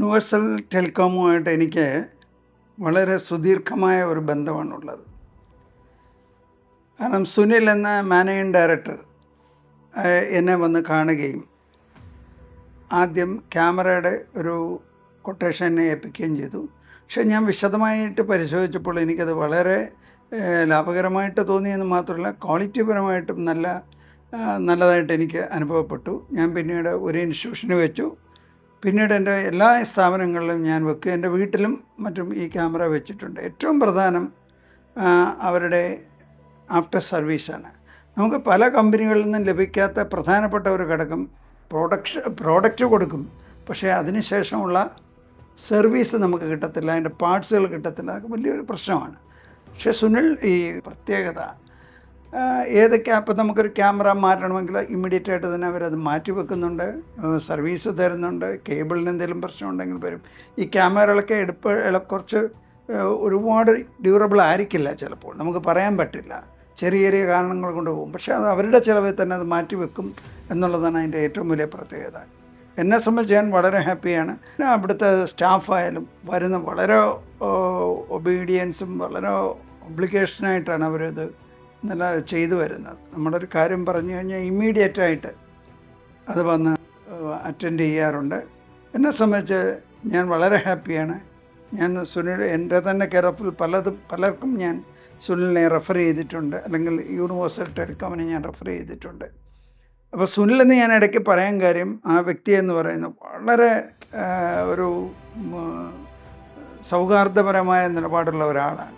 Universal ടെലികോമുമായിട്ട് എനിക്ക് വളരെ സുദീർഘമായ ഒരു ബന്ധമാണുള്ളത്. കാരണം സുനിൽ എന്ന മാനേജിങ് ഡയറക്ടർ എന്നെ വന്ന് കാണുകയും ആദ്യം ക്യാമറയുടെ ഒരു കൊട്ടേഷൻ എന്നെ ഏൽപ്പിക്കുകയും ചെയ്തു. പക്ഷേ ഞാൻ വിശദമായിട്ട് പരിശോധിച്ചപ്പോൾ എനിക്കത് വളരെ ലാഭകരമായിട്ട് തോന്നിയെന്ന് മാത്രമല്ല, ക്വാളിറ്റിപരമായിട്ടും നല്ലതായിട്ട് എനിക്ക് അനുഭവപ്പെട്ടു. ഞാൻ പിന്നീട് ഒരു ഇൻസ്റ്റിറ്റ്യൂഷന് വെച്ചു. പിന്നീട് എൻ്റെ എല്ലാ സ്ഥാപനങ്ങളിലും ഞാൻ വെക്കുക, എൻ്റെ വീട്ടിലും മറ്റും ഈ ക്യാമറ വെച്ചിട്ടുണ്ട്. ഏറ്റവും പ്രധാനം അവരുടെ ആഫ്റ്റർ സർവീസാണ്. നമുക്ക് പല കമ്പനികളിൽ നിന്നും ലഭിക്കാത്ത പ്രധാനപ്പെട്ട ഒരു ഘടകം പ്രോഡക്റ്റ് കൊടുക്കും, പക്ഷേ അതിനുശേഷമുള്ള സർവീസ് നമുക്ക് കിട്ടത്തില്ല, അതിൻ്റെ പാർട്സുകൾ കിട്ടത്തില്ല. അതൊക്കെ വലിയൊരു പ്രശ്നമാണ്. പക്ഷേ സുനിൽ ഈ പ്രത്യേകത ഏതൊക്കെ ഇപ്പം നമുക്കൊരു ക്യാമറ മാറ്റണമെങ്കിൽ ഇമ്മീഡിയറ്റ് ആയിട്ട് തന്നെ അവരത് മാറ്റി വെക്കുന്നുണ്ട്, സർവീസ് തരുന്നുണ്ട്. കേബിളിന് എന്തെങ്കിലും പ്രശ്നം ഉണ്ടെങ്കിൽ വരും. ഈ ക്യാമറകളൊക്കെ കുറച്ച് ഒരുപാട് ഡ്യൂറബിൾ ആയിരിക്കില്ല, ചിലപ്പോൾ നമുക്ക് പറയാൻ പറ്റില്ല, ചെറിയ ചെറിയ കാരണങ്ങൾ കൊണ്ട് പോകും. പക്ഷേ അത് അവരുടെ ചിലവിൽ തന്നെ അത് മാറ്റി വെക്കും എന്നുള്ളതാണ് അതിൻ്റെ ഏറ്റവും വലിയ പ്രത്യേകത. എന്നെ സംബന്ധിച്ച് ഞാൻ വളരെ ഹാപ്പിയാണ്. അവിടുത്തെ സ്റ്റാഫായാലും വരുന്ന വളരെ ഒബീഡിയൻസും വളരെ ഒബ്ലിഗേഷനായിട്ടാണ് അവരത് നല്ല ചെയ്തു വരുന്നത്. നമ്മളൊരു കാര്യം പറഞ്ഞു കഴിഞ്ഞാൽ ഇമ്മീഡിയറ്റായിട്ട് അത് വന്ന് അറ്റൻഡ് ചെയ്യാറുണ്ട്. എന്നെ സംബന്ധിച്ച് ഞാൻ വളരെ ഹാപ്പിയാണ്. ഞാൻ സുനിൽ എൻ്റെ തന്നെ കെയർ ഓഫിൽ പലർക്കും ഞാൻ സുനിലിനെ റെഫർ ചെയ്തിട്ടുണ്ട്, അല്ലെങ്കിൽ യൂണിവേഴ്സൽ ടെലികോമിനെ ഞാൻ റെഫർ ചെയ്തിട്ടുണ്ട്. അപ്പോൾ സുനിലെന്ന് ഞാൻ ഇടയ്ക്ക് പറയാൻ കാര്യം, ആ വ്യക്തി എന്ന് പറയുന്നത് വളരെ ഒരു സൗഹാർദ്ദപരമായ നിലപാടുള്ള ഒരാളാണ്.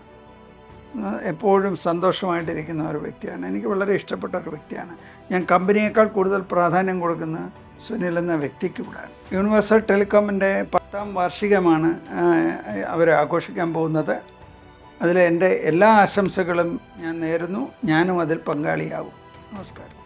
എപ്പോഴും സന്തോഷമായിട്ടിരിക്കുന്ന ഒരു വ്യക്തിയാണ്. എനിക്ക് വളരെ ഇഷ്ടപ്പെട്ട ഒരു വ്യക്തിയാണ്. ഞാൻ കമ്പനിയേക്കാൾ കൂടുതൽ പ്രാധാന്യം കൊടുക്കുന്ന സുനിൽ എന്ന വ്യക്തിക്ക് കൂടാണ്. യൂണിവേഴ്സൽ ടെലികോമിൻ്റെ 10ാം വാർഷികമാണ് അവർ ആഘോഷിക്കാൻ പോകുന്നത്. അതിൽ എൻ്റെ എല്ലാ ആശംസകളും ഞാൻ നേരുന്നു. ഞാനും അതിൽ പങ്കാളിയാവും. നമസ്കാരം.